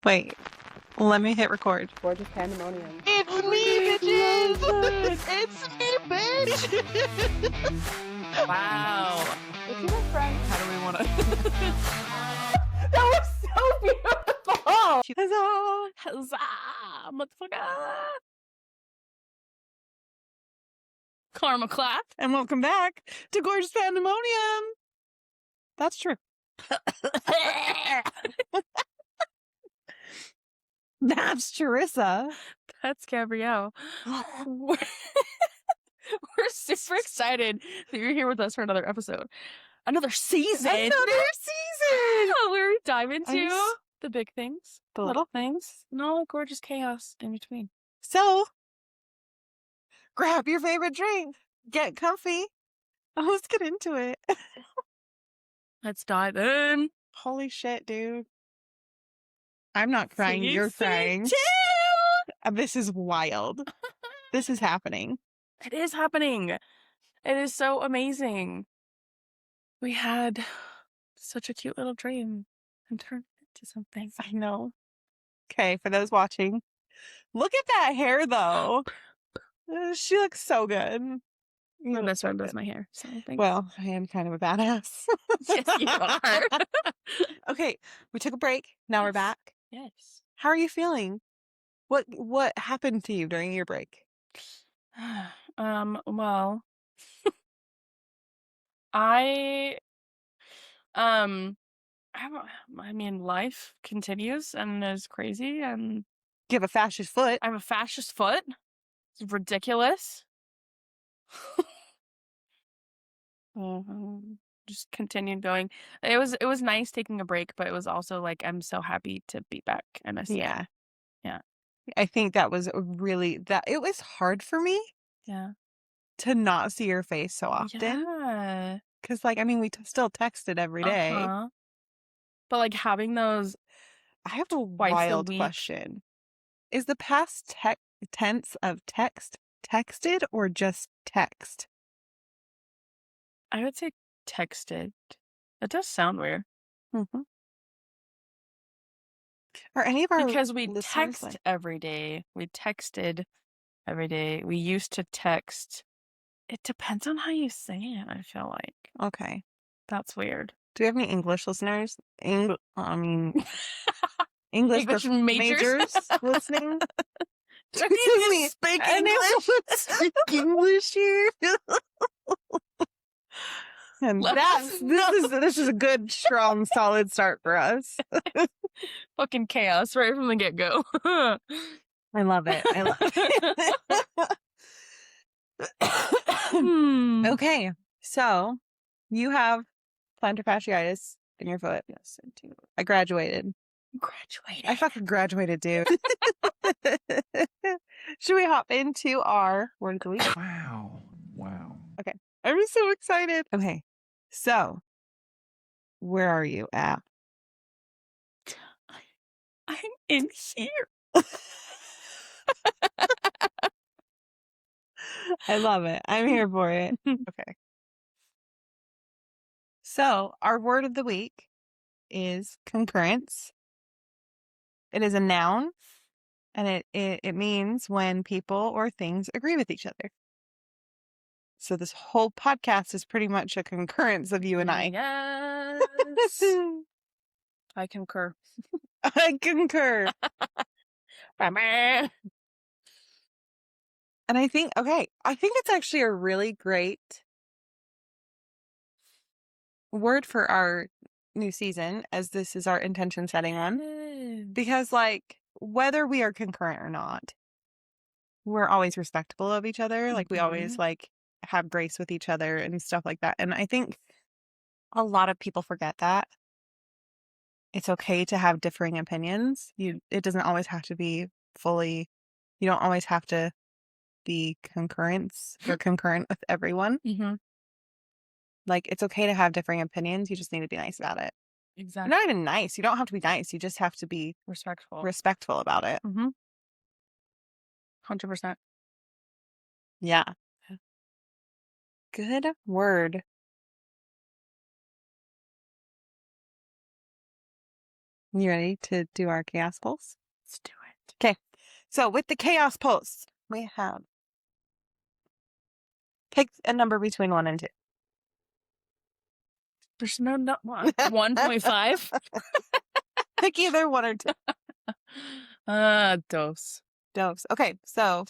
Wait, let me hit record. Gorgeous Pandemonium. It's me, bitches! It's me, bitch! Wow. It's your friend. How do we want to? That was so beautiful. Huzzah! Huzzah, motherfucker! Karma clap. And welcome back to Gorgeous Pandemonium. That's true. That's Charyssa. That's Gabrielle. We're super excited that you're here with us for another episode. Another season. Another season. Where we dive into s- the big things, The little things, no gorgeous chaos in between. So, grab your favorite drink, get comfy. Let's get into it. Let's dive in. Holy shit, dude. I'm not crying, you're crying. Too. This is wild. This is happening. It is happening. It is so amazing. We had such a cute little dream and turned it into something. I know. Okay, for those watching, look at that hair, though. She looks so good. My best friend does my hair. So thanks. Well, I am kind of a badass. Yes, you are. Okay, we took a break. Now we're Yes. back. Yes. How are you feeling? What happened to you during your break? Well, I I mean, life continues and is crazy, and You have a fascist foot. I have a fascist foot. It's ridiculous. Just continued going. It was nice taking a break, but it was also like I'm so happy to be back. I miss it. Yeah. Yeah. I think that was it was hard for me Yeah. to not see your face so often. Yeah. Because, like, I mean, we still texted every day. Uh-huh. But like having those, I have a Twice a wild week. question. Is the past tense of text texted or just text? I would say texted. It does sound weird Mm-hmm. Are any of our because we listeners text like- every day. We texted every day. We used to text. It depends on how you say it, I feel like. Okay. That's weird. Do we have any English listeners? English English majors? majors listening? Do you speak Anyone speak English here? And Let us this is a good, strong, solid start for us. Fucking chaos right from the get-go. I love it. I love it. Okay, so you have plantar fasciitis in your foot. Yes, I do. I graduated. Graduated. I fucking graduated, dude. Should we hop into our word of the week? Wow. I'm so excited. Okay, so where are you at? I'm in here. I love it. I'm here for it. Okay. So our word of the week is concurrence. It is a noun, and it means when people or things agree with each other. So this whole podcast is pretty much a concurrence of you and I. Yes. I concur. I concur. And I think it's actually a really great word for our new season, as this is our intention setting one. Because, like, whether we are concurrent or not, we're always respectful of each other. Like, we always, like, have grace with each other and stuff like that. And I think a lot of people forget that. It's okay to have differing opinions. It doesn't always have to be you don't always have to be concurrent with everyone. Mm-hmm. Like, it's okay to have differing opinions. You just need to be nice about it. Exactly. Not even nice. You don't have to be nice. You just have to be respectful about it. Mm-hmm. 100%. Yeah. Good word. You ready to do our chaos pulse? Let's do it. Okay. So with the chaos pulse, we have pick a number between 1 and 2. There's no 1.5. Pick either 1 or 2. Dose. Dose. Okay. So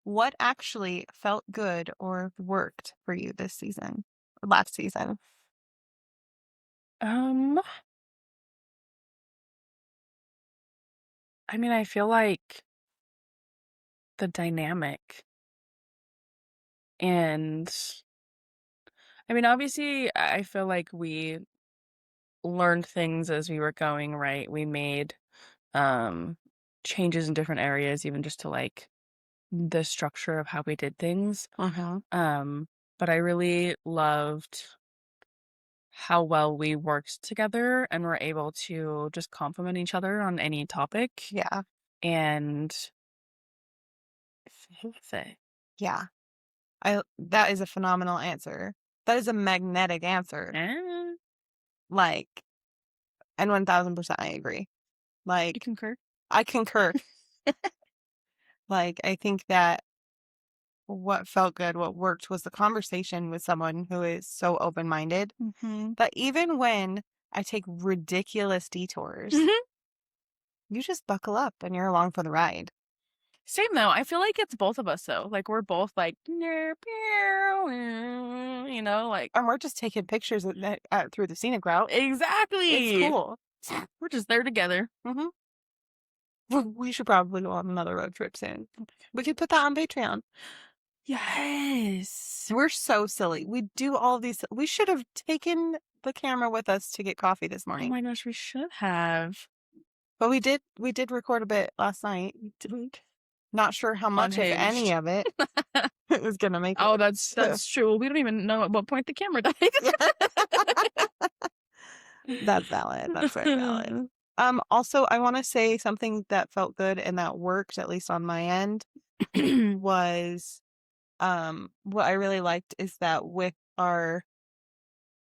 what actually felt good or worked for you this season? Last season? I mean, I feel like the dynamic and I mean, obviously, I feel like we learned things as we were going, right? We made changes in different areas, even just to like the structure of how we did things. But I really loved how well we worked together and were able to just compliment each other on any topic Yeah. and say, Yeah. That is a phenomenal answer. That is a magnetic answer. Like, and 1000% I agree. you Like, concur? I concur. Like, I think that what felt good, what worked was the conversation with someone who is so open-minded that even when I take ridiculous detours, you just buckle up and you're along for the ride. Same though. I feel like it's both of us though. Like we're both like, you know, like And we're just taking pictures through the scenic route. exactly. It's cool. We're just there together. We should probably go on another road trip soon. We could put that on Patreon. Yes. We're so silly. We do all these. We should have taken the camera with us to get coffee this Oh morning. my gosh, we should have. But we did record a bit last night. Didn't. Not sure how much, if any of it, it was going to make Oh, it. that's true. We don't even know at what point the camera died. That's valid. That's very valid. Also, I want to say something that felt good and that worked, at least on my end, was what I really liked is that with our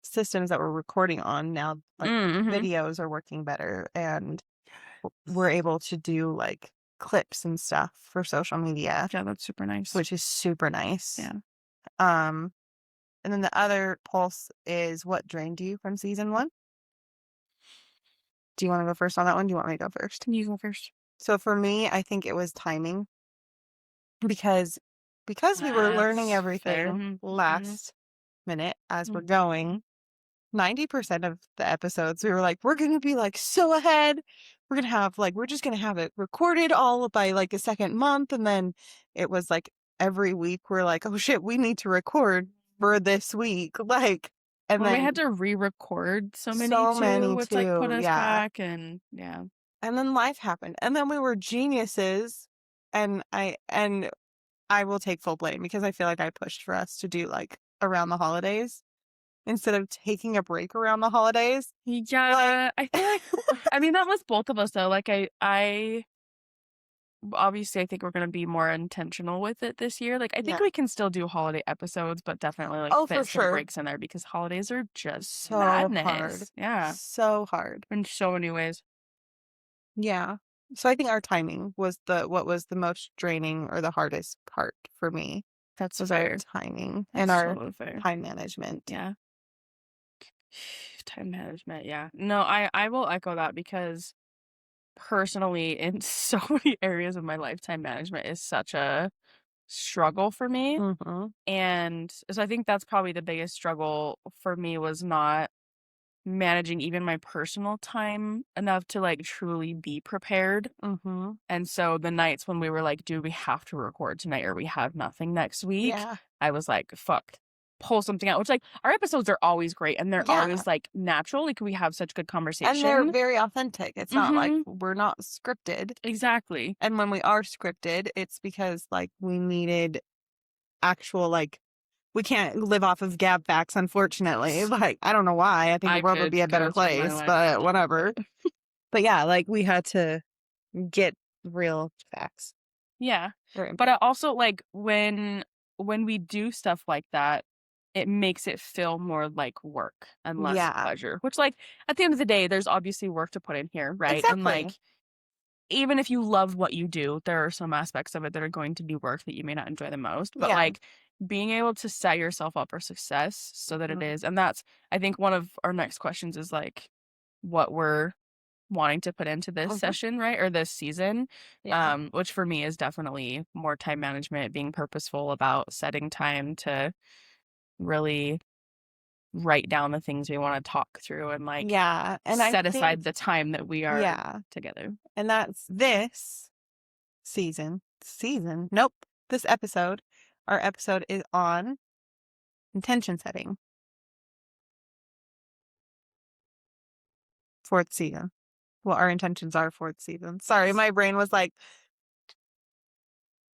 systems that we're recording on now, like videos are working better and we're able to do like clips and stuff for social media. Yeah, that's super nice. Which is super nice. Yeah. And then the other pulse is what drained you from season 1? Do you want to go first on that one? Do you want me to go first? You go first. So for me, I think it was timing because we were learning everything last minute as we're going. 90% of the episodes, we were like, we're going to be like so ahead. We're going to have like, we're just going to have it recorded all by like a second month. And then it was like every week we're like, oh shit, we need to record for this week. Like, and then we had to re-record so many too, which like put us back and yeah. And then life happened. And then we were geniuses. And I will take full blame because I feel like I pushed for us to do like around the holidays. Instead of taking a break around the holidays. Yeah, I feel like, I mean, that was both of us though. Like I obviously I think we're going to be more intentional with it this year. Like I think we can still do holiday episodes, but definitely like fit some breaks in there because holidays are just so madness. hard. Yeah. So hard. In so many ways. Yeah. So I think our timing was what was the most draining or the hardest part for me. That's was fair. our timing and our time management. Yeah. Time management, yeah. No, I will echo that because personally in so many areas of my life, time management is such a struggle for me. And so I think that's probably the biggest struggle for me was not managing even my personal time enough to like truly be prepared. And so the nights when we were like, do we have to record tonight or we have nothing next week? I was like, fuck, pull something out, which like our episodes are always great and they're always like natural. Like we have such good conversation. And they're very authentic. It's not like we're not scripted. Exactly. And when we are scripted, it's because like we needed actual like we can't live off of Gab facts, unfortunately. Like, I don't know why. I think the world would be a better place, but whatever. But yeah, like we had to get real facts. Yeah. But I also like when we do stuff like that, it makes it feel more like work and less Yeah. pleasure. Which, like, at the end of the day, there's obviously work to put in here, right? And, Exactly. like, even if you love what you do, there are some aspects of it that are going to be work that you may not enjoy the most. But, Yeah. like, being able to set yourself up for success so that it is, and that's, I think one of our next questions is, like, what we're wanting to put into this session, right? Or this season. Yeah. Which for me is definitely more time management, being purposeful about setting time to really write down the things we want to talk through and, like, Yeah. And I set think, aside the time that we are yeah. together. And that's this season. Nope. This episode. Our episode is on intention setting. 4th season. Well, our intentions are 4th season. Sorry, my brain was like,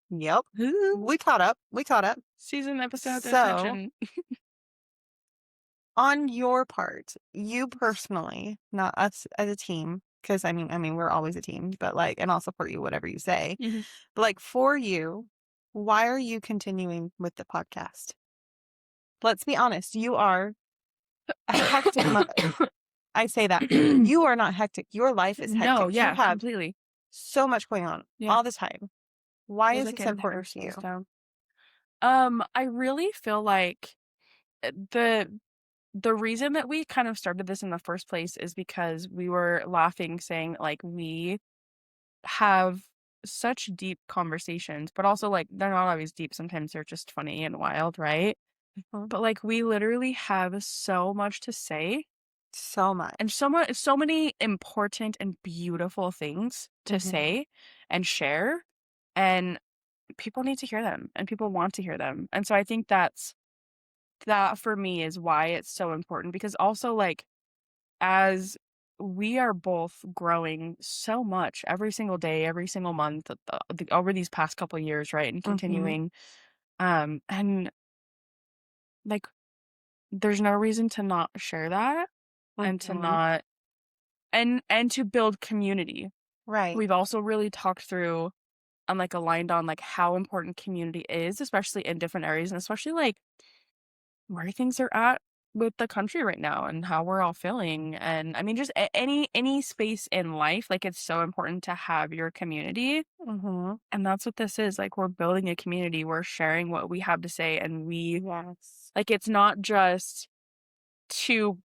yep. We caught up. Season episode So, intention. on your part, you personally, not us as a team, because I mean, we're always a team, but like, and I'll support you whatever you say. Mhm. But like, for you, why are you continuing with the podcast? Let's be honest. You are a hectic mother. I say that. You are not hectic. Your life is hectic. No, yeah, You have completely. so much going on Yeah. all the time. Why Feels is like this it important never to you? slows down. I really feel like the reason that we kind of started this in the first place is because we were laughing, saying, like, we have such deep conversations, but also, like, they're not always deep. Sometimes they're just funny and wild, right? But, like, we literally have so much to say So much. and so many important and beautiful things to say and share, and people need to hear them and people want to hear them. And so I think that for me is why it's so important, because also, like, as we are both growing so much every single day, every single month, over these past couple years, right? And continuing, and, like, there's no reason to not share that and to not, and to build community. Right. We've also really talked through and, like, aligned on, like, how important community is, especially in different areas, and especially, like, where things are at with the country right now and how we're all feeling. And I mean, just any space in life, like, it's so important to have your community. And that's what this is. Like, we're building a community, we're sharing what we have to say, and Yes. like, it's not just two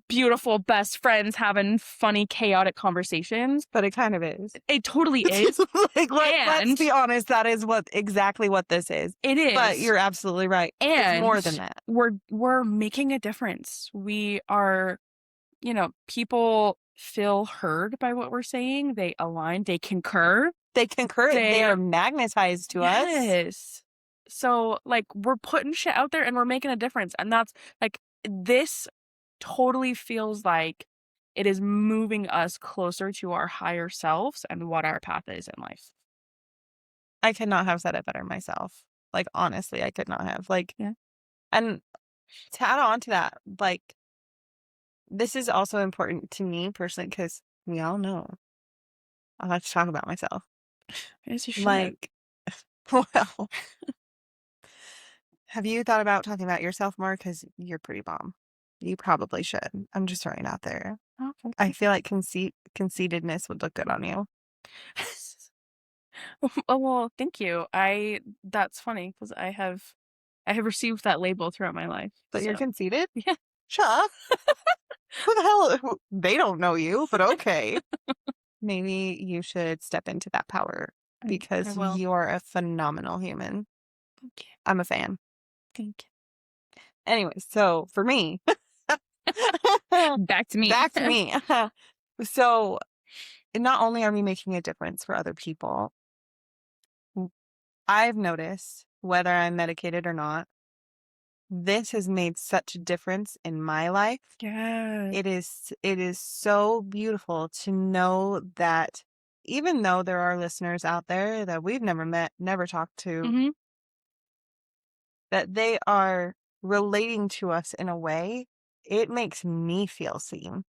beautiful best friends having funny, chaotic conversations. But it kind of is. It totally is. Like, let's And be honest, that is exactly what this is. it is. But you're absolutely right. It's And more than that. we're making a difference. We are, people feel heard by what we're saying. They align, they concur. They concur. They are magnetized to us. Yes. So, like, we're putting shit out there and we're making a difference. And that's, like, this totally feels like it is moving us closer to our higher selves and what our path is in life. I could not have said it better myself. Like, honestly, I could not have. Like, Yeah. And to add on to that, like, this is also important to me personally, because we all know I like to talk about myself. Yes, you should. Like, well, have you thought about talking about yourself more? Because you're pretty bomb. You probably should. I'm just throwing it out there. Oh, okay. I feel like conceitedness would look good on you. Oh, well, thank you. That's funny because I have received that label throughout my life. But you're so. conceited? Yeah. Shut up. Who the hell? They don't know you, but okay. Maybe you should step into that power because will. you're a phenomenal human. Okay. I'm a fan. Thank you. Anyway, so for me, Back to me. back to me. So not only are we making a difference for other people, I've noticed, whether I'm medicated or not, this has made such a difference in my life. Yeah. It is so beautiful to know that even though there are listeners out there that we've never met, never talked to, that they are relating to us in a way, it makes me feel seen.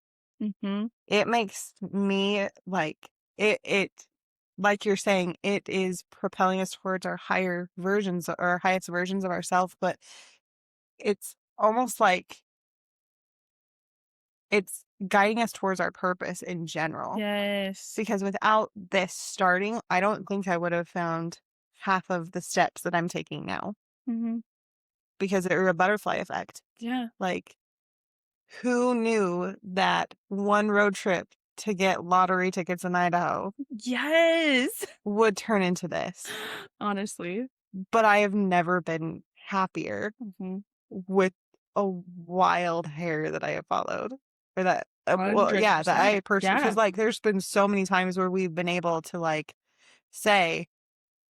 It makes me like it like you're saying, it is propelling us towards our higher versions or our highest versions of ourselves, but it's almost like it's guiding us towards our purpose in general. Yes. Because without this starting, I don't think I would have found half of the steps that I'm taking now. Mm-hmm. Because it were a butterfly effect. Yeah. Like, who knew that one road trip to get lottery tickets in Idaho Yes. would turn into this? Honestly. But I have never been happier Mm-hmm. with a wild hair that I have followed. Or that, well, yeah, that I 100%. personally, Yeah. because like there's been so many times where we've been able to like say,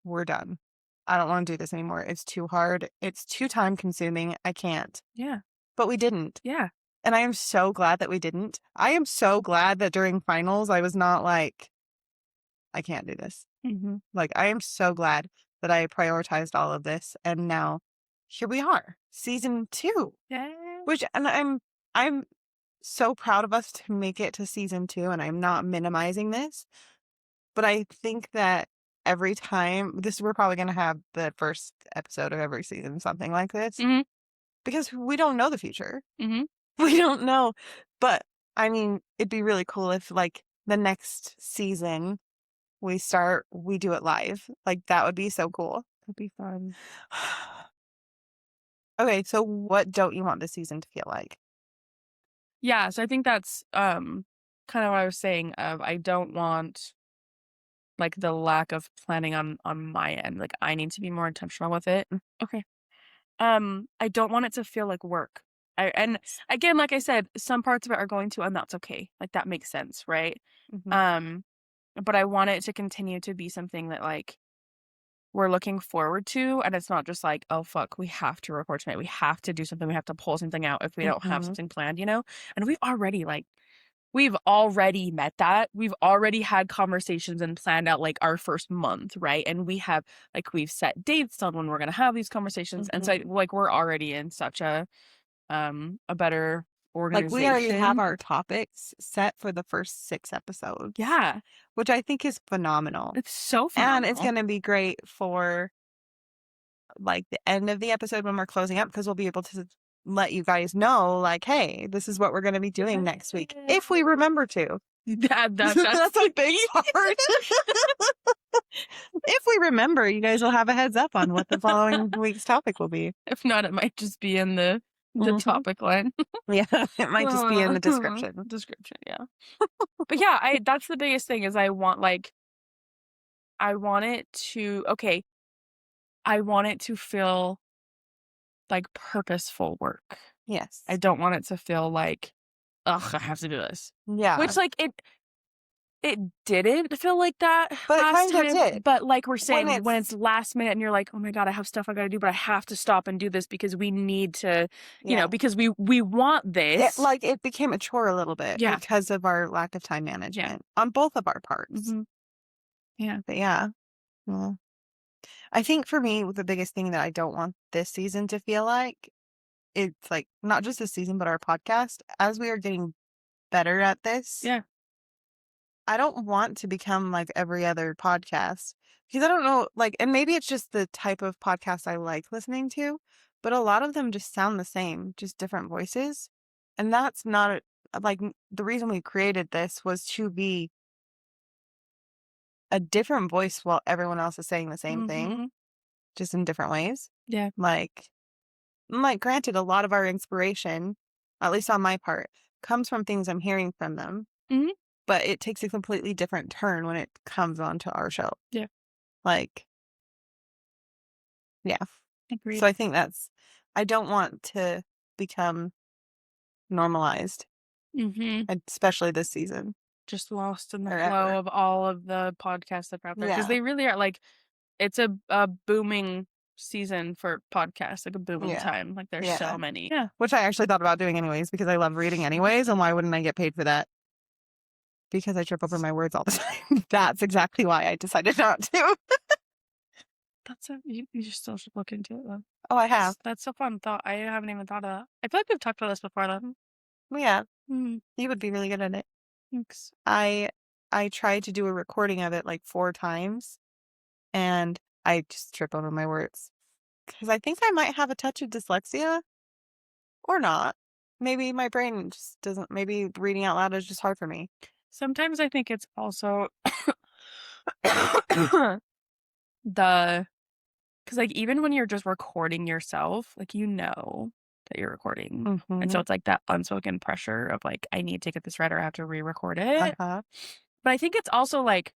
we're done. I don't want to do this anymore. It's too hard. It's too time consuming. I can't. Yeah. But we didn't. Yeah. And I am so glad that we didn't. I am so glad that during finals, I was not like, I can't do this. Mm-hmm. Like, I am so glad that I prioritized all of this. And now here we are, season 2. Yeah. Which, and I'm so proud of us to make it to season 2. And I'm not minimizing this. But I think that every time, we're probably going to have the first episode of every season, something like this. Mm-hmm. Because we don't know the future. Mm-hmm. We don't know. But I mean, it'd be really cool if like the next season we do it live. Like that would be so cool. That'd be fun. Okay, so what don't you want this season to feel like? Yeah, so I think that's kind of what I was saying of I don't want like the lack of planning on my end. Like I need to be more intentional with it. Okay. I don't want it to feel like work. And again, like I said, some parts of it are going to, and that's okay. Like that makes sense, right? Mm-hmm. But I want it to continue to be something that like we're looking forward to, and it's not just like, oh fuck, we have to record tonight. We have to do something. We have to pull something out if we don't have Mhm. something planned, you know? And we've already met that. We've already had conversations and planned out like our first month, right? And we've set dates on when we're gonna have these conversations. And so like we're already in such a better Like organization. we already have our topics set for the first 6 episodes. Yeah. Which I think is phenomenal. It's so phenomenal. And it's going to be great for like the end of the episode when we're closing up, because we'll be able to let you guys know like, hey, this is what we're going to be doing next week. If we remember to. That's a big part. If we remember, you guys will have a heads up on what the following week's topic will be. If not, it might just be in the topic line. Yeah, it might just be in the description. Yeah. But yeah, that's the biggest thing is I want it to feel like purposeful work. Yes. I don't want it to feel like, ugh, I have to do this. Yeah. Which like it didn't feel like that but last it kind time. of did. But like we're saying, When when it's last minute and you're like, oh my God, I have stuff I gotta do, but I have to stop and do this because we need to, you know, because we want this. It became a chore a little bit because of our lack of time management on both of our parts. Mm-hmm. Yeah. But yeah. Well, I think for me, the biggest thing that I don't want this season to feel like, it's like not just this season, but our podcast, as we are getting better at this. Yeah. I don't want to become like every other podcast, because I don't know, like, and maybe it's just the type of podcast I like listening to, but a lot of them just sound the same, just different voices. And that's not like the reason we created this was to be a different voice while everyone else is saying the same thing, just in different ways. Yeah. Like granted, a lot of our inspiration, at least on my part, comes from things I'm hearing from them. Mm-hmm. But it takes a completely different turn when it comes onto our show. Yeah. Like, yeah. Agreed. So I think I don't want to become normalized, especially this season. Just lost in the flow of all of the podcasts that are out there. Because they really are like, it's a booming season for podcasts, like a booming time. Like there's so many. Yeah. Which I actually thought about doing anyways, because I love reading anyways. And why wouldn't I get paid for that? Because I trip over my words all the time. That's exactly why I decided not to. You still should look into it though. Oh, I have. That's so fun thought. I haven't even thought of that. I feel like we've talked about this before though. Yeah. You would be really good at it. Thanks. I tried to do a recording of it like 4 times, and I just trip over my words. Because I think I might have a touch of dyslexia. Or not. Maybe my brain just doesn't, maybe reading out loud is just hard for me. Sometimes I think it's also because like even when you're just recording yourself, like you know that you're recording. And so it's like that unspoken pressure of like, I need to get this right or I have to re-record it. Uh-huh. But I think it's also like,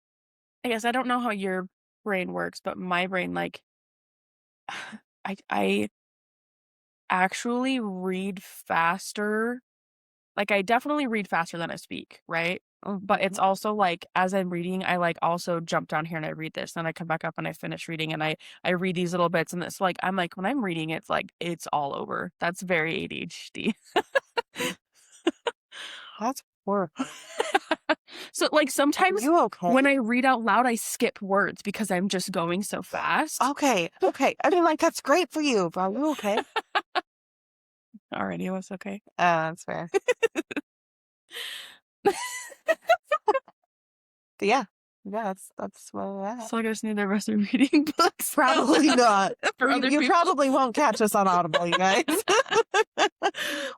I guess I don't know how your brain works, but my brain, like, I actually read faster. Like, I definitely read faster than I speak, right? But it's also like, as I'm reading, I like also jump down here and I read this, then I come back up and I finish reading and I read these little bits, and it's like I'm like when I'm reading, it's like it's all over. That's very ADHD. That's horrible. So like Are sometimes you okay? when I read out loud, I skip words because I'm just going so fast. Okay. I mean, like, that's great for you, but are you okay? Already was okay. That's fair. But yeah, that's where we're at. So I just need the rest of reading books. Probably not. For other You people. probably won't catch us on Audible, you guys.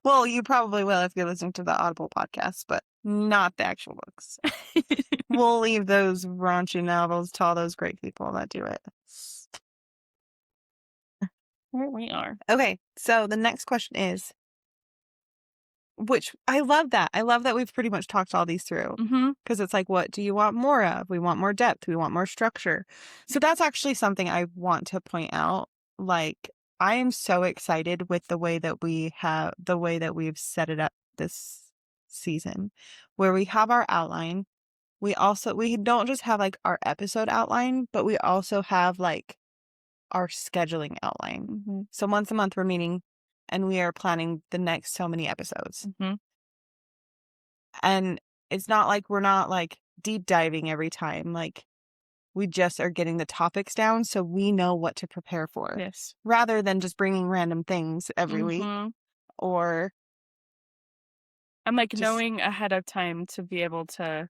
Well, you probably will if you're listening to the Audible podcast, but not the actual books. We'll leave those raunchy novels to all those great people that do it. Here we are. Okay, so the next question is, which I love that. I love that we've pretty much talked all these through. Because it's like, what do you want more of? We want more depth. We want more structure. So that's actually something I want to point out. Like, I am so excited with the way that we've set it up this season, where we have our outline. We don't just have like our episode outline, but we also have like our scheduling outline. So once a month we're meeting and we are planning the next so many episodes. And it's not like we're not like deep diving every time. Like, we just are getting the topics down so we know what to prepare for. Yes. Rather than just bringing random things every week, or I'm like just knowing ahead of time to be able to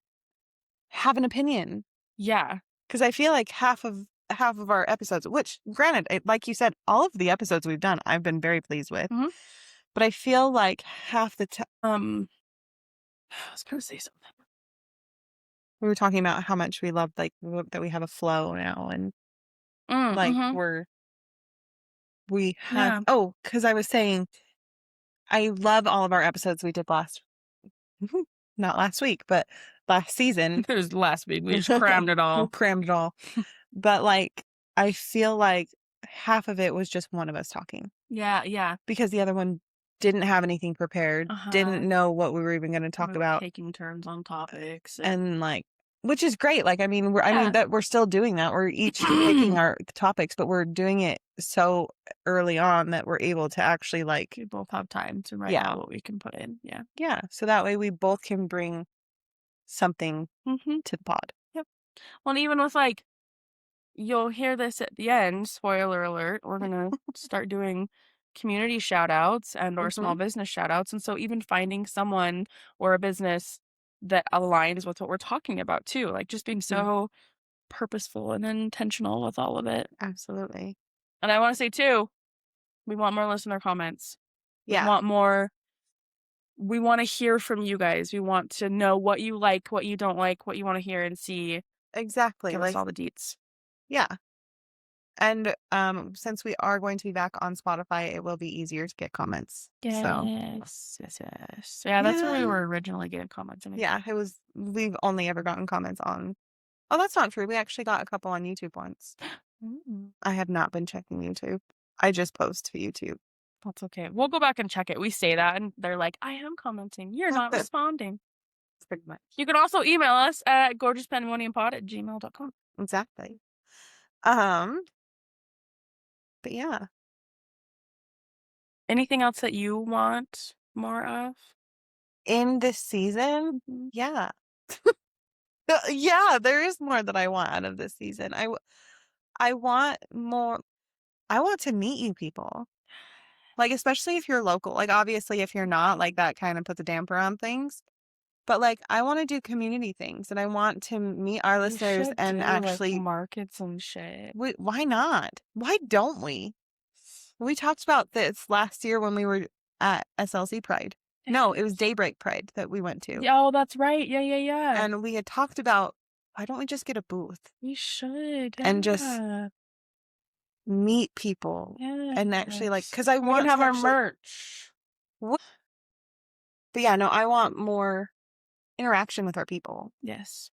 have an opinion. Yeah. Because I feel like half of our episodes, which granted, like you said, all of the episodes we've done, I've been very pleased with. But I feel like half the time, I was going to say something. we were talking about how much we love like that we have a flow now, and like we have. Oh, because I was saying, I love all of our episodes we did not last week, but last season. It was last week. We just crammed it all. But like, I feel like half of it was just one of us talking. Yeah. Because the other one didn't have anything prepared, didn't know what we were even going to talk about. Taking turns on topics. And like, which is great. Like, I mean, that we're still doing that. We're each picking our topics, but we're doing it so early on that we're able to actually like. We both have time to write out what we can put in. Yeah. Yeah. So that way we both can bring something to the pod. Yep. Well, even with like, you'll hear this at the end, spoiler alert, we're going to start doing community shout outs and or small business shout outs. And so even finding someone or a business that aligns with what we're talking about too, like just being so purposeful and intentional with all of it. Absolutely. And I want to say too, we want more listener comments. Yeah. We want to hear from you guys. We want to know what you like, what you don't like, what you want to hear and see. Exactly. Give us all the deets. Yeah. And since we are going to be back on Spotify, it will be easier to get comments. Yes. So. Yeah, that's where we were originally getting comments. Yeah, we've only ever gotten comments on. Oh, that's not true. We actually got a couple on YouTube once. I have not been checking YouTube. I just post to YouTube. That's okay. We'll go back and check it. We say that and they're like, I am commenting. You're not responding. Pretty much. You can also email us at gorgeouspandemoniumpod@gmail.com. Exactly. But yeah. Anything else that you want more of? In this season? Yeah. Yeah, there is more that I want out of this season. I want more. I want to meet you people. Like, especially if you're local. Like, obviously, if you're not, like, that kind of puts a damper on things. But, like, I want to do community things. And I want to meet our listeners and actually. Like, markets and shit. Why not? Why don't we? We talked about this last year when we were at SLC Pride. No, it was Daybreak Pride that we went to. Oh, that's right. Yeah. And we had talked about, why don't we just get a booth We should. and just meet people and actually like, because I we want can have to our actually- merch. But yeah, no, I want more interaction with our people. Yes.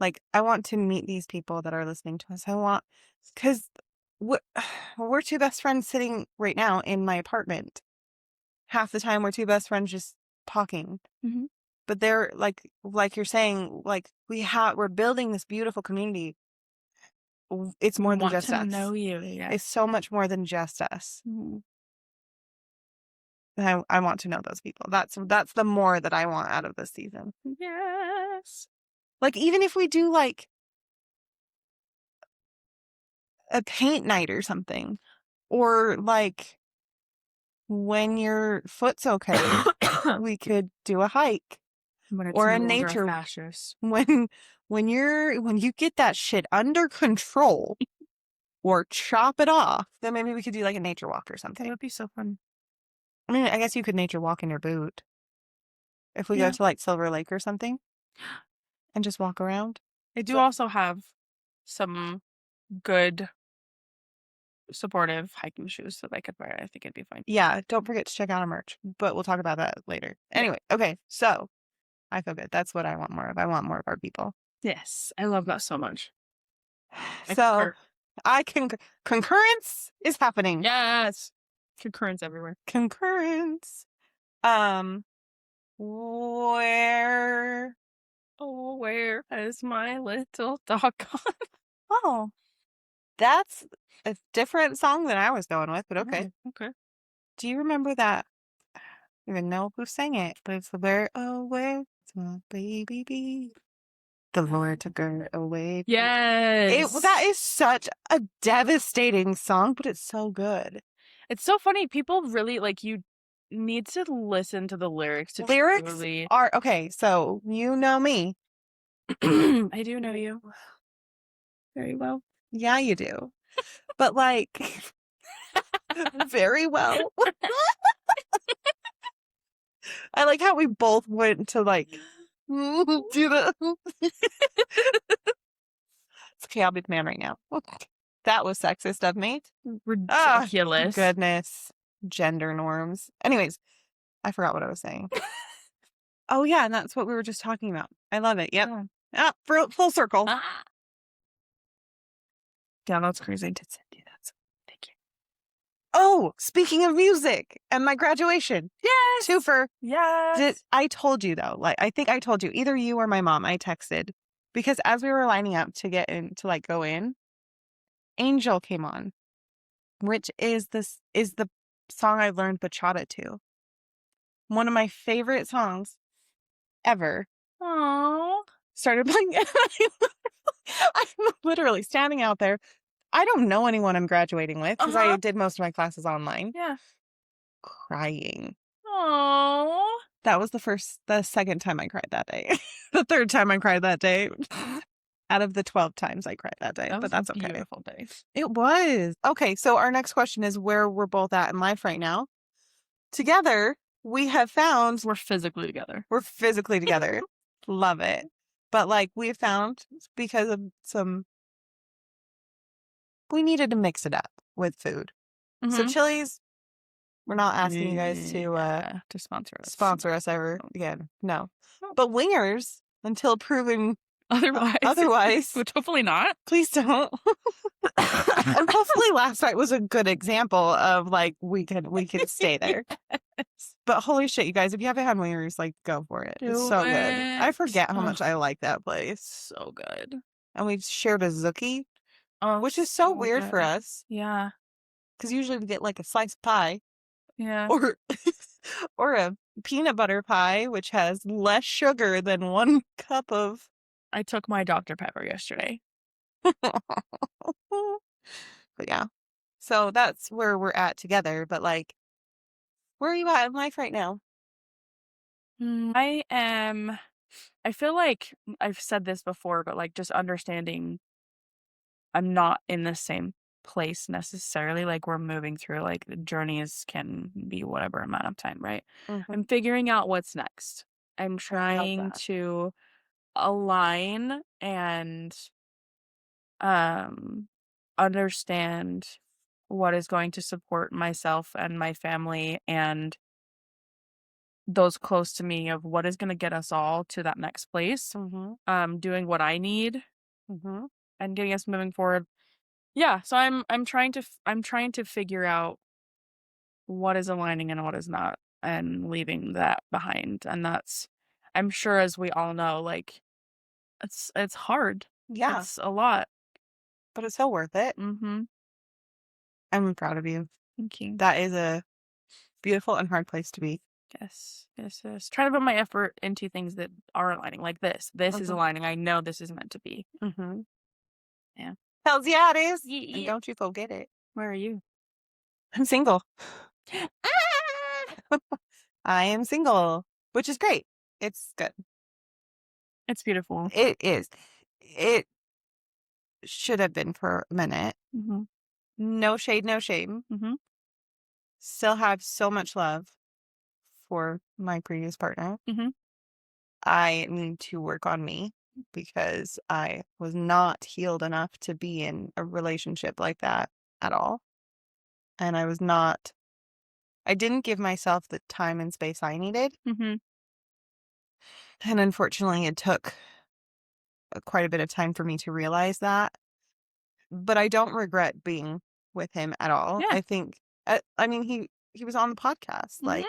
Like, I want to meet these people that are listening to us. I want, because we're two best friends sitting right now in my apartment. Half the time, we're two best friends just talking. Mm-hmm. But they're like you're saying, like we're building this beautiful community. It's more than just us. Want to know you. Yeah. It's so much more than just us. Mm-hmm. I want to know those people. That's the more that I want out of this season. Yes. Like, even if we do like a paint night or something, or like when your foot's okay, we could do a hike or a nature fascist. when you get that shit under control or chop it off, then maybe we could do like a nature walk or something. That would be so fun. I mean, I guess you could nature walk in your boot if we go to like Silver Lake or something and just walk around. They do also have some good supportive hiking shoes that I could wear. I think it'd be fine. Yeah, don't forget to check out our merch, but we'll talk about that later. Anyway, okay, so I feel good. That's what I want more of. I want more of our people. Yes, I love that so much. So concurrence is happening. Yes, concurrence everywhere. Concurrence. Where has my little dog gone? Oh, that's a different song than I was going with, but okay. Oh, okay. Do you remember that? I don't even know who sang it, but it's where's my baby be? The Lord took her away. Yes. That is such a devastating song, but it's so good. It's so funny. People really you need to listen to the lyrics to truly... are okay. So you know me. I do know you very well. Yeah, you do. But like very well. I like how we both went to like do the It's okay, I'll be the man right now. That was sexist of me. Ridiculous. Goodness. Gender norms. Anyways, I forgot what I was saying. Oh yeah, and that's what we were just talking about. I love it. Yep. Yeah. Full circle. Yeah, that's crazy to send you that. So thank you. Oh, speaking of music and my graduation. Yes. Super. Yes. I told you though, like I think I told you, either you or my mom, I texted. Because as we were lining up to get in to like go in, Angel came on, which is the song I learned bachata to. One of my favorite songs ever. Aww. Started playing. I'm literally standing out there. I don't know anyone I'm graduating with because I did most of my classes online. Yeah. Crying. Aww. That was the second time I cried that day. The third time I cried that day. Out of the 12 times I cried that day. But that's okay. Beautiful day. It was. Okay, so our next question is where we're both at in life right now. Together, we have found... We're physically together. Love it. But like we have found, because of we needed to mix it up with food. Mm-hmm. So Chili's, we're not asking you guys to sponsor us ever again. No. But Wingers, until proven otherwise, which hopefully not. Please don't. And hopefully last night was a good example of like we can stay there. But holy shit, you guys, if you haven't had Wingers, like go for it. It's so good. I forget how much I like that place. So good. And we shared a Zookie, which is so weird for us. Yeah. Because usually we get like a slice of pie. Yeah. Or a peanut butter pie, which has less sugar than 1 cup of... I took my Dr. Pepper yesterday. But yeah. So that's where we're at together. But like, where are you at in life right now? I feel like I've said this before, but like just understanding I'm not in the same place necessarily. Like, we're moving through, like, the journeys can be whatever amount of time, right? I'm figuring out what's next. I'm trying that. to align and understand what is going to support myself and my family and those close to me, of what is going to get us all to that next place. Doing what I need and getting us moving forward. Yeah, so I'm trying to I'm trying to figure out what is aligning and what is not, and leaving that behind. And that's, I'm sure, as we all know, like, it's hard. Yeah, It's a lot. but it's so worth it. Mm-hmm. I'm proud of you. Thank you. That is a beautiful and hard place to be. Yes, yes, yes. Try to put my effort into things that are aligning, like this. This is aligning. I know this is meant to be. Yeah. Hells yeah, it is. And Yeah. don't you forget it. Where are you? I'm single. I am single, which is great. It's good. It's beautiful. It is. It should have been for a minute. No shade, no shame. Still have so much love for my previous partner. I need to work on me because I was not healed enough to be in a relationship like that at all. And I didn't give myself the time and space I needed. And unfortunately, it took quite a bit of time for me to realize that. But I don't regret being with him at all. Yeah. I think, I mean, he was on the podcast, like,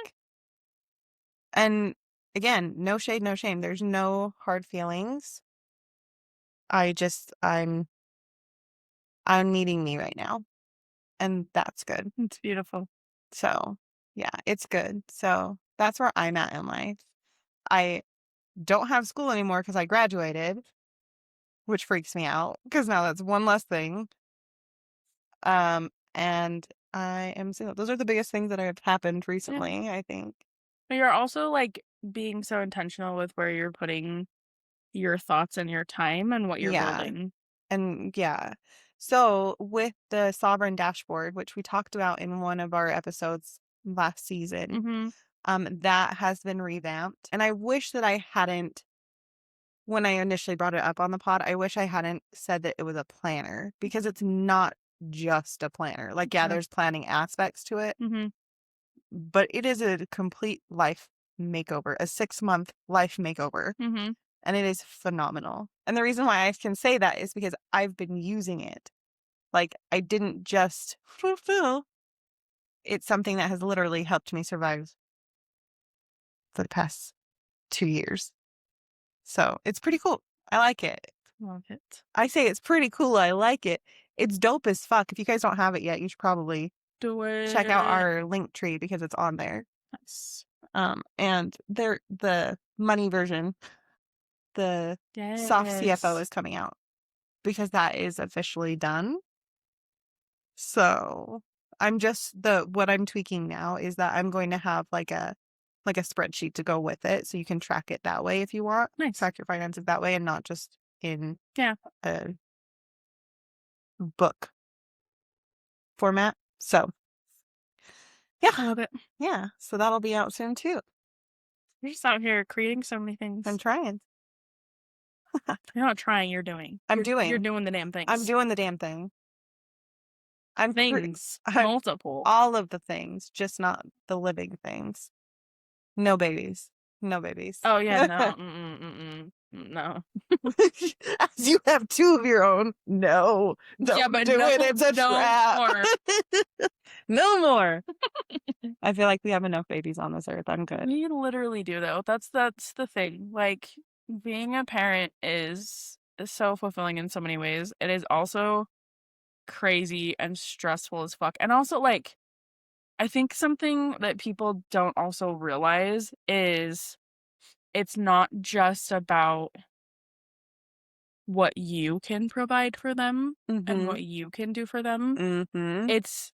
and again, no shade, no shame. There's no hard feelings. I'm meeting me right now, and that's good. It's beautiful. So yeah, it's good. So that's where I'm at in life. I don't have school anymore because I graduated, which freaks me out because now that's one less thing. And I am single. Those are the biggest things that have happened recently, I think. But you're also, like, being so intentional with where you're putting your thoughts and your time and what you're building. And yeah. So with the Sovereign Dashboard, which we talked about in one of our episodes last season, that has been revamped. And I wish that I hadn't, when I initially brought it up on the pod, I wish I hadn't said that it was a planner, because it's not just a planner. Like, yeah, there's planning aspects to it, but it is a complete life makeover, a 6-month life makeover. And it is phenomenal. And the reason why I can say that is because I've been using it. Like, I didn't just fulfill. It's something that has literally helped me survive for the past 2 years. So it's pretty cool. I like it. Love it. I say it's pretty cool. I like it. It's dope as fuck. If you guys don't have it yet, you should probably Do it. check out our link tree because it's on there. Nice. And the money version, the soft CFO is coming out because that is officially done. So what I'm tweaking now is that I'm going to have like a spreadsheet to go with it, so you can track it that way if you want. Nice. Track your finances that way and not just in a book format. So yeah, I love it. Yeah, so that'll be out soon too. You're just out here creating so many things. I'm trying. You're not trying, you're doing. You're doing the damn things. I'm doing the damn thing. Multiple. All of the things, just not the living things. No babies. No babies. Oh yeah, no. No. As you have 2 of your own. No. Don't do it. It's a trap. More. No more. I feel like we have enough babies on this earth. I'm good. We literally do, though. That's the thing. Like, being a parent is so fulfilling in so many ways. It is also crazy and stressful as fuck. And also, like, I think something that people don't also realize is it's not just about what you can provide for them and what you can do for them. It's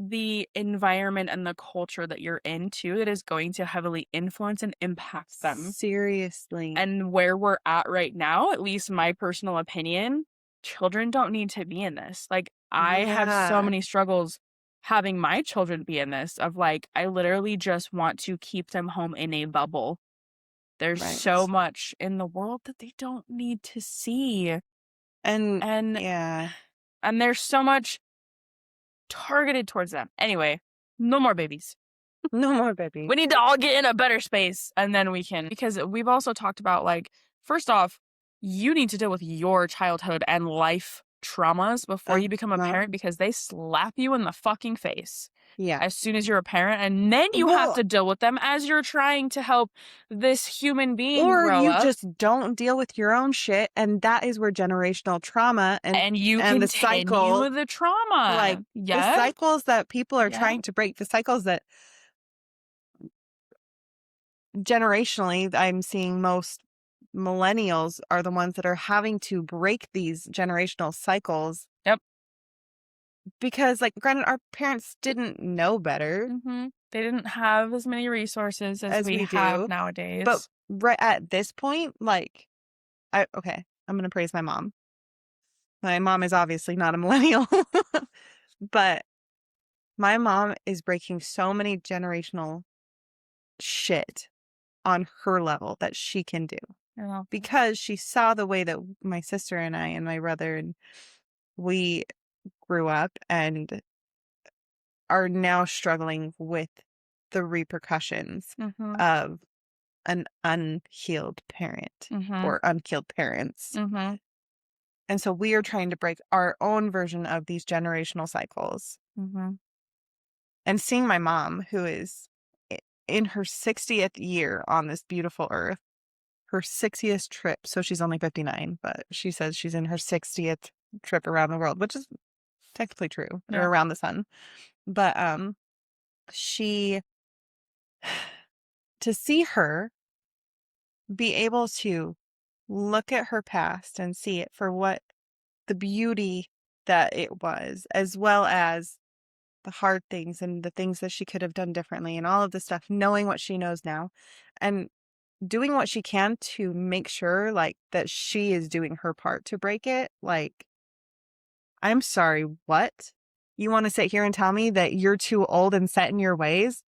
the environment and the culture that you're in too that is going to heavily influence and impact them. Seriously. And where we're at right now, at least my personal opinion, children don't need to be in this. Like, I have so Yeah. many struggles having my children be in this of like, I literally just want to keep them home in a bubble. There's so Right. much in the world that they don't need to see. And And yeah. and there's so much targeted towards them. Anyway, no more babies. No more baby. We need to all get in a better space and then we can, because we've also talked about like, first off, you need to deal with your childhood and life traumas before you become a parent, because they slap you in the fucking face Yeah. as soon as you're a parent, and then you have to deal with them as you're trying to help this human being Or grow you up. just don't deal with your own shit, and that is where generational trauma And you and the continue cycle, the trauma. like the cycles that people are trying to break, the cycles that generationally I'm seeing most millennials are the ones that are having to break these generational cycles. Yep. Because, like, granted, our parents didn't know better They didn't have as many resources as we have do, nowadays. but right at this point, like, I'm going to praise my mom. My mom is obviously not a millennial, but my mom is breaking so many generational shit on her level that she can do. Because she saw the way that my sister and I and my brother and we grew up and are now struggling with the repercussions of an unhealed parent or unkilled parents. And so we are trying to break our own version of these generational cycles. And seeing my mom, who is in her 60th year on this beautiful earth, her 60th trip. So she's only 59, but she says she's in her 60th trip around the world, which is technically true, or around the sun. But to see her be able to look at her past and see it for what the beauty that it was, as well as the hard things and the things that she could have done differently and all of this stuff, knowing what she knows now and doing what she can to make sure like that she is doing her part to break it. Like, I'm sorry, what? You want to sit here and tell me that you're too old and set in your ways?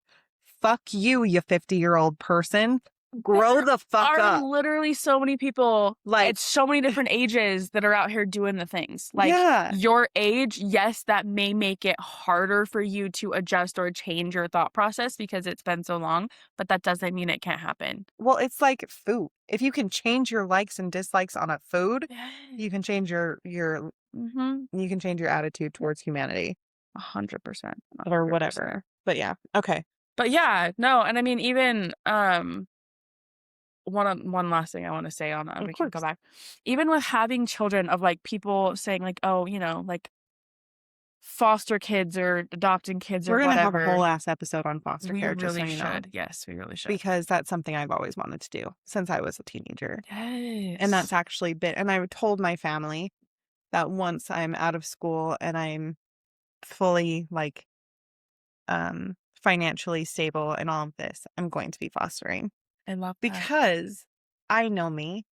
Fuck you, you 50-year-old person. Grow the fuck up. up. Literally so many people, like, it's so many different ages that are out here doing the things. Like your age, yes, that may make it harder for you to adjust or change your thought process because it's been so long, but that doesn't mean it can't happen. Well, it's like food. If you can change your likes and dislikes on a food, you can change your you can change your attitude towards humanity. 100%. Or whatever. But yeah. Okay. But yeah, no, and I mean even one last thing I want to say on that, and we can go back. Even with having children, of like people saying like, oh, you know, like foster kids or adopting kids or whatever. We're gonna have a whole ass episode on foster care. Just so you know. Yes, we really should. Because that's something I've always wanted to do since I was a teenager. Yes. And that's actually been, and I told my family that once I'm out of school and I'm fully like financially stable and all of this, I'm going to be fostering. I love that. Because I know me.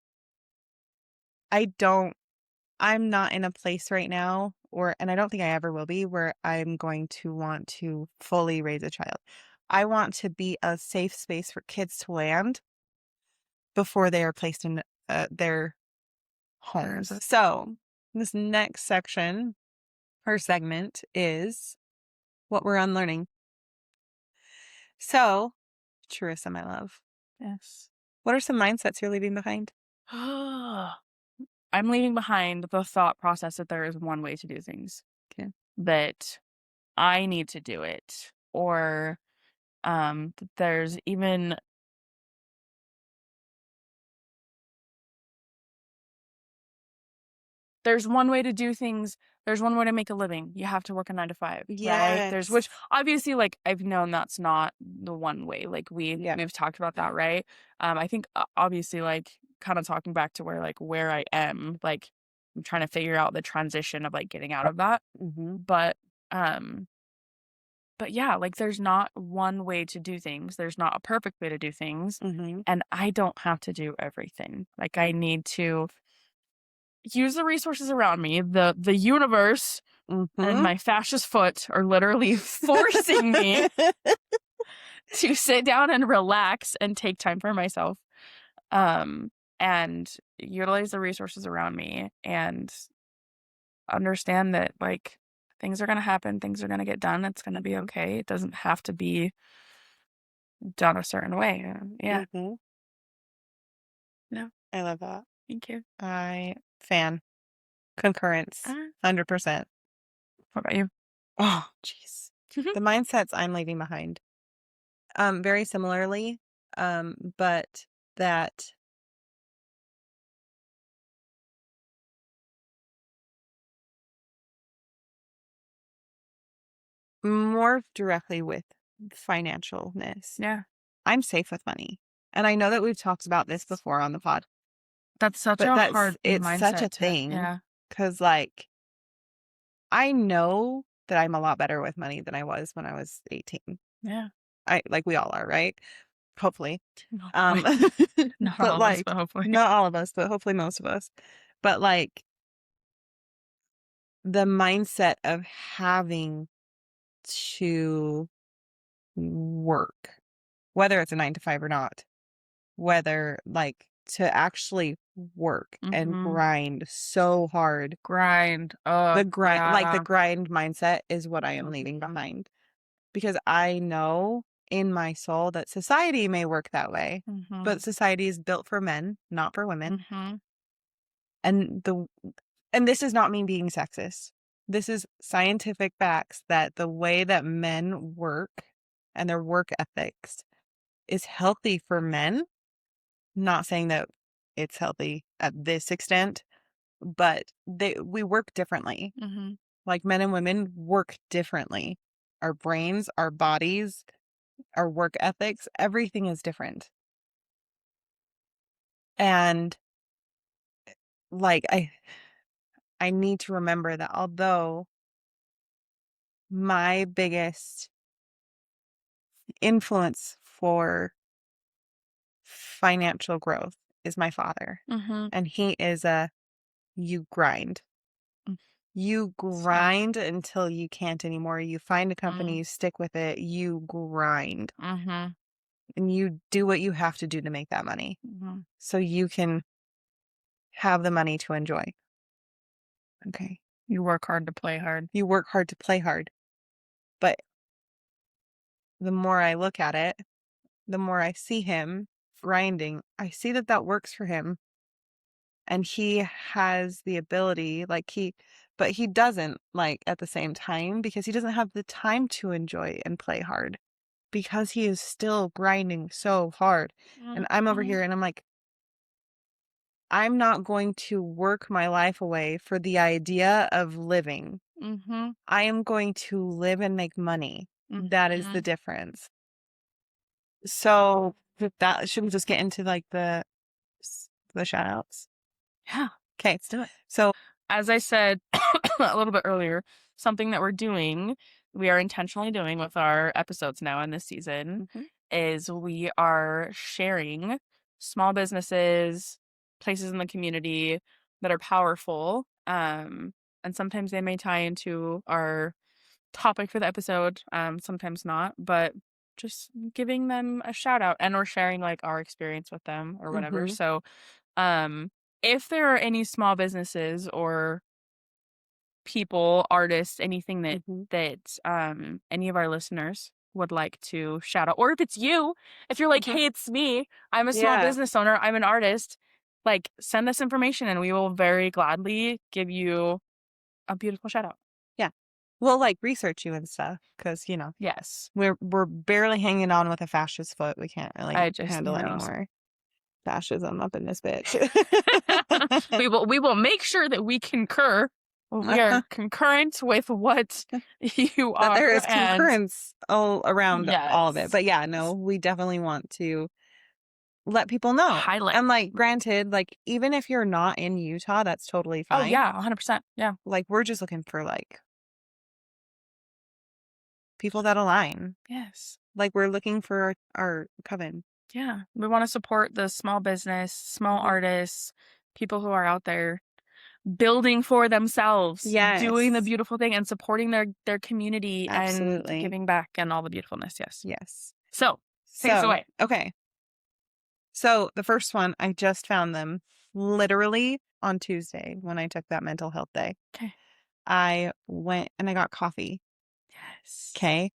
I'm not in a place right now, and I don't think I ever will be, where I'm going to want to fully raise a child. I want to be a safe space for kids to land before they are placed in their homes. So this next section, or segment, is what we're unlearning. So, Charyssa, my love. Yes. What are some mindsets you're leaving behind? I'm leaving behind the thought process that there is one way to do things. Okay. That I need to do it. Or that there's even there's one way to do things. There's one way to make a living. You have to work a 9 to 5. Right? There's, which obviously, like, I've known that's not the one way. Like we've talked about that, right? I think obviously, like, kind of talking back to where I am, like, I'm trying to figure out the transition of like getting out of that. But yeah, like there's not one way to do things. There's not a perfect way to do things. And I don't have to do everything. Like I need to use the resources around me. The universe and my fascist foot are literally forcing me to sit down and relax and take time for myself, and utilize the resources around me and understand that, like, things are going to happen, things are going to get done, it's going to be okay. It doesn't have to be done a certain way. Yeah. Mhm. No, I love that. thank you. Fan. Concurrence. 100%. What about you? Oh, jeez. The mindsets I'm leaving behind. Very similarly, but that more directly with financialness. Yeah. I'm safe with money. And I know that we've talked about this before on the pod, That's such but a hard it's such a mindset to, thing. yeah. Because, like, I know that I'm a lot better with money than I was when I was 18. Yeah. Like we all are, right? Hopefully. Not But all of us, like, but hopefully. not all of us, but hopefully most of us. But like, the mindset of having to work, whether it's a 9 to 5 or not, whether like to actually work and grind so hard. Grind. The grind, like the Yeah. grind mindset is what I am leaving behind, because I know in my soul that society may work that way, but society is built for men, not for women. And this is not me being sexist. This is scientific facts that the way that men work and their work ethics is healthy for men. Not saying that it's healthy at this extent, but we work differently. Like, men and women work differently. Our brains, our bodies, our work ethics, everything is different. And like, I need to remember that although my biggest influence for financial growth is my father, and he is you grind. You grind until you can't anymore. You find a company, you stick with it, you grind. And you do what you have to do to make that money. So you can have the money to enjoy. Okay. You work hard to play hard. You work hard to play hard. But the more I look at it, the more I see him grinding, I see that that works for him. And he has the ability, but he doesn't, like, at the same time, because he doesn't have the time to enjoy and play hard, because he is still grinding so hard. And I'm over here and I'm like, I'm not going to work my life away for the idea of living. I am going to live and make money. That is the difference. So should we just get into like the shout outs? Yeah. Okay, let's do it. So, as I said a little bit earlier, something that we are intentionally doing with our episodes now in this season is we are sharing small businesses, places in the community that are powerful. And sometimes they may tie into our topic for the episode, sometimes not, but just giving them a shout out, and we're sharing like our experience with them or whatever. So, if there are any small businesses or people, artists, anything that any of our listeners would like to shout out, or if it's you, if you're like, hey, it's me, I'm a small business owner, I'm an artist, like, send us information and we will very gladly give you a beautiful shout out. Yeah. We'll like research you and stuff, because Yes, we're barely hanging on with a fascist foot. We can't really handle you know, anymore fascism up in this bitch. we will make sure that we concur. We are concurrent with what you are. That there is concurrence all around all of it. Yes. But yeah, no, we definitely want to let people know. Highlight. And like, granted, like, even if you're not in Utah, that's totally fine. Oh yeah, 100%. Yeah. Like, we're just looking for like people that align. Yes. Like, we're looking for our coven. Yeah. We want to support the small business, small artists, people who are out there. building for themselves, doing the Yes. beautiful thing and supporting their community Absolutely. and giving back and all the beautifulness. Yes. Yes. So take us away. Okay. So the first one, I just found them literally on Tuesday when I took that mental health day. Okay. I went and I got coffee. Yes. Okay.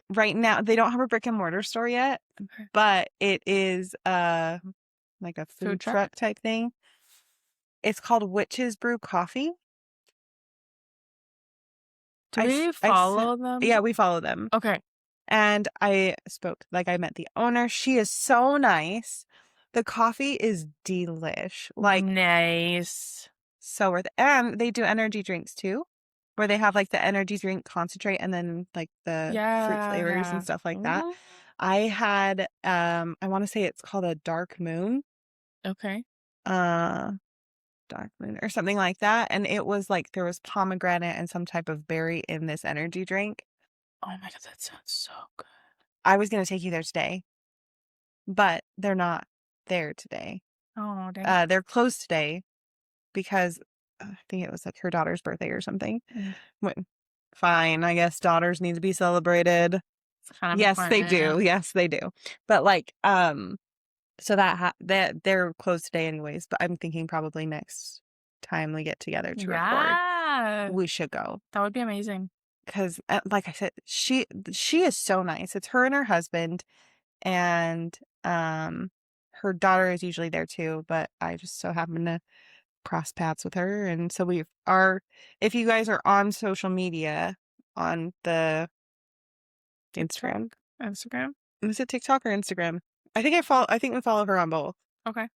Right now they don't have a brick and mortar store yet, Okay. but it is like a food truck type thing. It's called Witch's Brew Coffee. Do we follow them? Yeah, we follow them. Okay. And I met the owner. She is so nice. The coffee is delish. Like, nice. so worth it. And they do energy drinks too, where they have like the energy drink concentrate and then like the fruit flavors and stuff like that. I had, I want to say it's called a dark moon. Okay. Dark moon or something like that. And it was like, there was pomegranate and some type of berry in this energy drink. Oh my God, that sounds so good. I was going to take you there today, but they're not there today. Oh, dang. They're closed today because I think it was like her daughter's birthday or something. Fine, I guess daughters need to be celebrated. It's kind of Yes, they do. important. Yes, they do. But like, so that they're closed today anyways. But I'm thinking probably next time we get together to record, we should go. That would be amazing. Because, like I said, she is so nice. It's her and her husband, and her daughter is usually there too. But I just so happen to cross paths with her, and so we are. If you guys are on social media, on the Instagram, is it TikTok or Instagram? I think we follow her on both. Okay.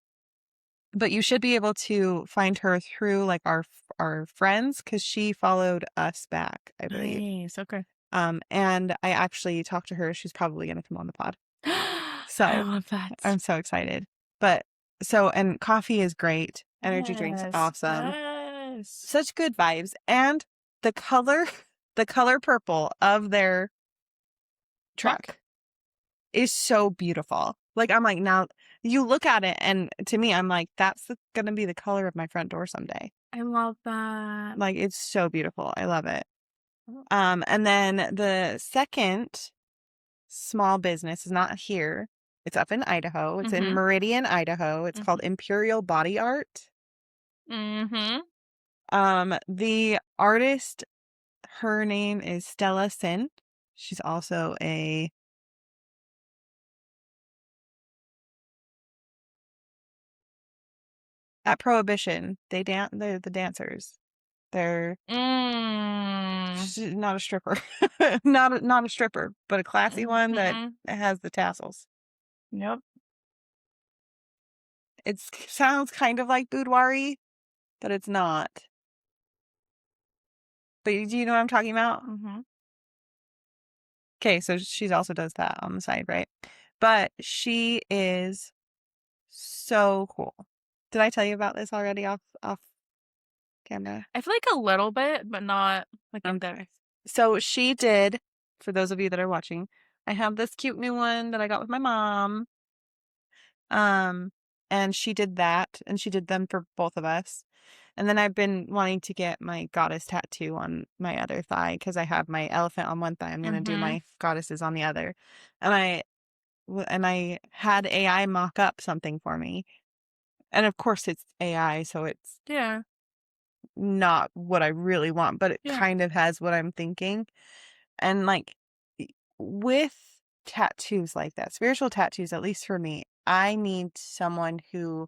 But you should be able to find her through like our friends because she followed us back, I believe. Nice. Okay. And I actually talked to her. She's probably going to come on the pod. So I love that. I'm so excited. But and coffee is great. Energy drinks, awesome. Yes. Such good vibes. And the color purple of their truck is so beautiful. Like, I'm like, now you look at it and to me, I'm like, that's going to be the color of my front door someday. I love that. Like, it's so beautiful. I love it. And then the second small business is not here. It's up in Idaho. It's in Meridian, Idaho. It's called Imperial Body Art. The artist, her name is Stella Sin. She's also at Prohibition. They're the dancers. They're she's not a stripper. not a stripper, but a classy one that has the tassels. Yep. It sounds kind of like boudoir-y, but it's not. But do you know what I'm talking about? Okay, so she also does that on the side, right? But she is so cool. Did I tell you about this already off camera? I feel like a little bit, but not like in depth. So she did, for those of you that are watching, I have this cute new one that I got with my mom. And she did that, and she did them for both of us. And then I've been wanting to get my goddess tattoo on my other thigh because I have my elephant on one thigh. I'm going to do my goddesses on the other. And I had AI mock up something for me. And of course it's AI, so it's not what I really want, but it kind of has what I'm thinking. And like with tattoos like that, spiritual tattoos, at least for me, I need someone who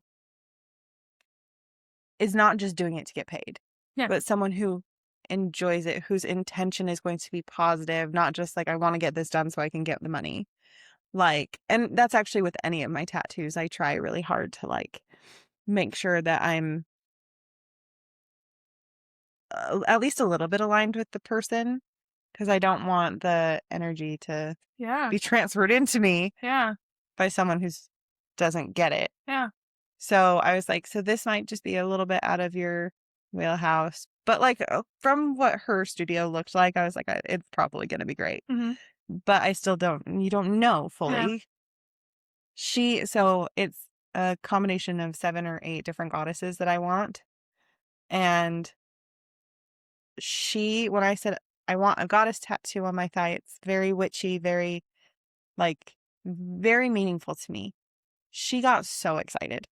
is not just doing it to get paid, but someone who enjoys it, whose intention is going to be positive, not just like, I want to get this done so I can get the money. Like, and that's actually with any of my tattoos. I try really hard to like make sure that I'm at least a little bit aligned with the person, because I don't want the energy to be transferred into me by someone who doesn't get it. So I was like, so this might just be a little bit out of your wheelhouse. But like from what her studio looked like, I was like, it's probably going to be great. But I still you don't know fully. So it's a combination of 7 or 8 different goddesses that I want. And when I said, I want a goddess tattoo on my thigh, it's very witchy, very, very meaningful to me. She got so excited.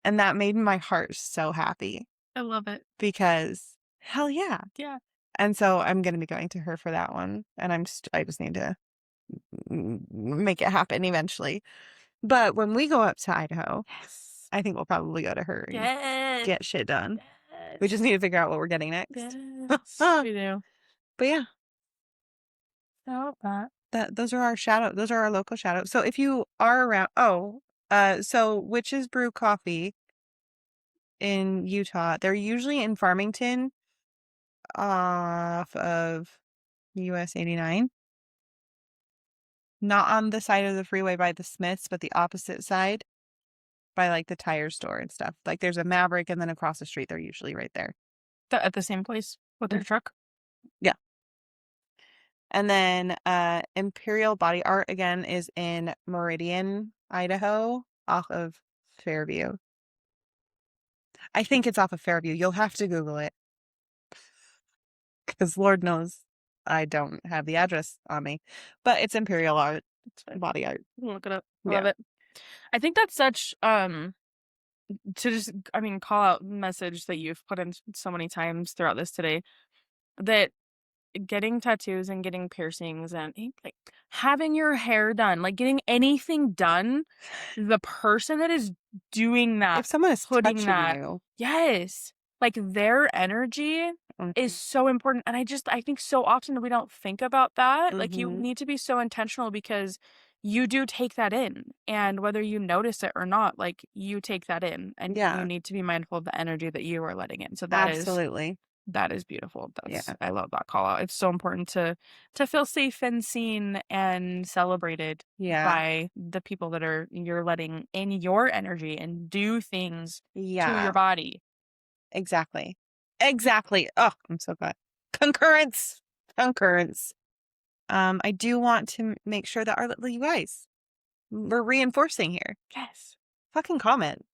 And that made my heart so happy. I love it. Because hell yeah. Yeah. And so I'm going to be going to her for that one. And I just need to make it happen eventually. But when we go up to Idaho, Yes. I think we'll probably go to her and get shit done. Yes. We just need to figure out what we're getting next. Yes. We do. But yeah. So Those are our shout-out. Those are our local shout-outs. So if you are around, so Witches Brew Coffee in Utah, they're usually in Farmington off of US 89. Not on the side of the freeway by the Smiths, but the opposite side by like the tire store and stuff. Like there's a Maverick and then across the street, they're usually right there. at the same place with their truck? Yeah. And then Imperial Body Art again is in Meridian, Idaho, off of Fairview. I think it's off of Fairview. You'll have to Google it. Because Lord knows I don't have the address on me. But it's Imperial Art. It's Body Art. Look it up. Love it. I think that's such call out message that you've put in so many times throughout this today, that getting tattoos and getting piercings and like having your hair done, like getting anything done, the person that is doing that, If someone is putting touching that, you, yes, like their energy is so important. And I think so often we don't think about that. Like you need to be so intentional because you do take that in, and whether you notice it or not, like you take that in, and you need to be mindful of the energy that you are letting in. So absolutely. That is beautiful. I love that call out. It's so important to feel safe and seen and celebrated by the people that you're letting in your energy and do things to your body. Exactly. Oh, I'm so glad. Concurrence. I do want to make sure that you guys, we're reinforcing here. Yes. Fucking comment.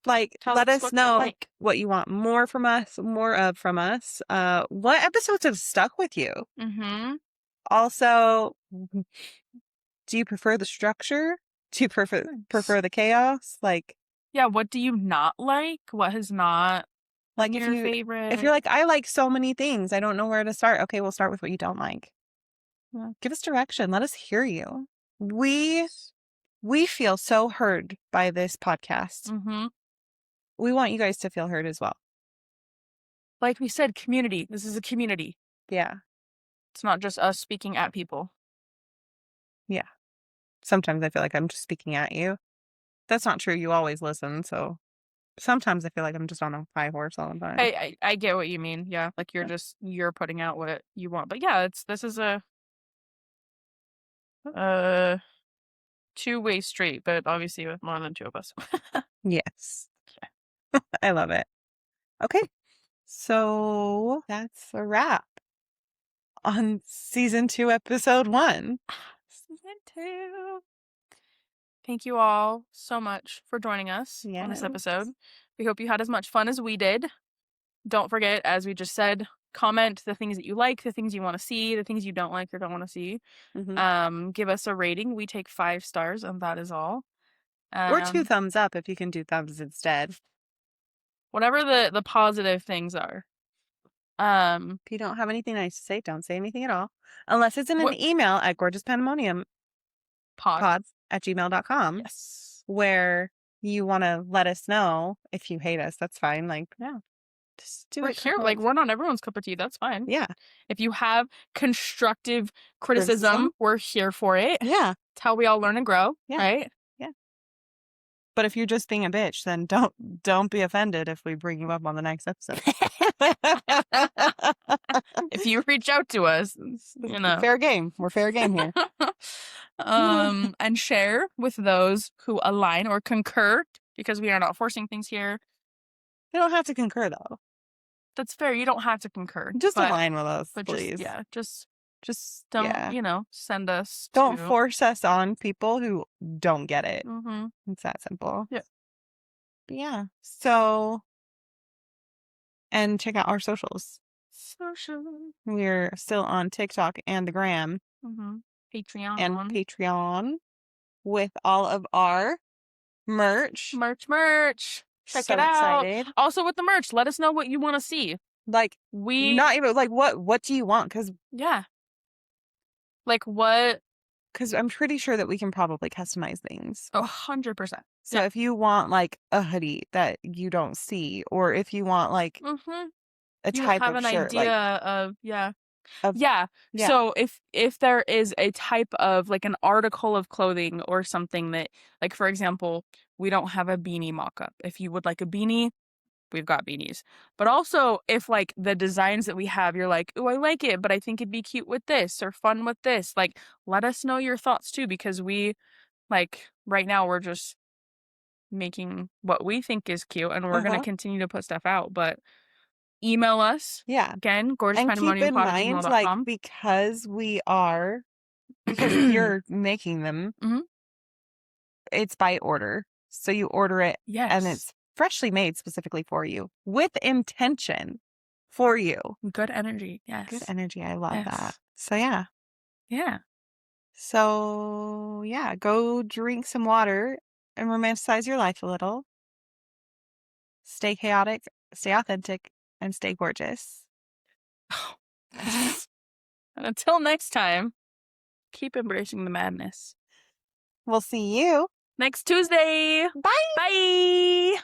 Like, Tell let us know like what you want more from us. What episodes have stuck with you? Also, do you prefer the structure? Do you prefer the chaos? Like, yeah, what do you not like? What has not like been your favorite? If you're like, I like so many things, I don't know where to start. Okay, we'll start with what you don't like. Yeah. Give us direction. Let us hear you. We feel so heard by this podcast. We want you guys to feel heard as well. Like we said, community. This is a community. Yeah. It's not just us speaking at people. Yeah. Sometimes I feel like I'm just speaking at you. That's not true. You always listen. So sometimes I feel like I'm just on a high horse all the time. I get what you mean. Yeah. Like you're putting out what you want. But yeah, this is a two-way street, but obviously with more than two of us. Yes. I love it. Okay. So that's a wrap on season 2, episode 1. Season 2. Thank you all so much for joining us on this episode. We hope you had as much fun as we did. Don't forget, as we just said, comment the things that you like, the things you want to see, the things you don't like or don't want to see. Give us a rating. We take 5 stars, and that is all. Or 2 thumbs up if you can do thumbs instead. Whatever the positive things are. If you don't have anything nice to say, don't say anything at all. Unless it's in an email at Gorgeous Pandemonium pods@gmail.com. Yes. Where you want to let us know if you hate us. That's fine. Like, yeah. Just do it. Here, like, we're not everyone's cup of tea. That's fine. Yeah. If you have constructive criticism, we're here for it. Yeah. It's how we all learn and grow. Yeah. Right? Yeah. But if you're just being a bitch, then don't be offended if we bring you up on the next episode. If you reach out to us, you know. Fair game. We're fair game here. And share with those who align or concur, because we are not forcing things here. You don't have to concur, though. That's fair. You don't have to concur. Just align with us, please. Just don't, send us. Don't force us on people who don't get it. It's that simple. Yeah. But yeah. So And check out our socials. Social. We're still on TikTok and the Gram Patreon. and Patreon with all of our merch. Merch. Check So it out. excited. Also with the merch, let us know what you want to see. Like, not even like what do you want? Because like what? Because I'm pretty sure that we can probably customize things. 100%. So if you want like a hoodie that you don't see, or if you want like a type have of an shirt, idea of So if there is a type of like an article of clothing or something that, like, for example, we don't have a beanie mock-up. If you would like a beanie, we've got beanies. But also if like the designs that we have, you're like, oh, I like it, but I think it'd be cute with this or fun with this. Like, let us know your thoughts too, because we, like, right now we're just making what we think is cute, and we're going to continue to put stuff out. But email us. Yeah. Again, And keep in mind, like, because you're making them, it's by order. So you order it and it's freshly made specifically for you with intention for you. Good energy. Yes. Good energy. I love that. So yeah. Yeah. So yeah, go drink some water and romanticize your life a little. Stay chaotic, stay authentic, and stay gorgeous. And until next time, keep embracing the madness. We'll see you next Tuesday. Bye. Bye.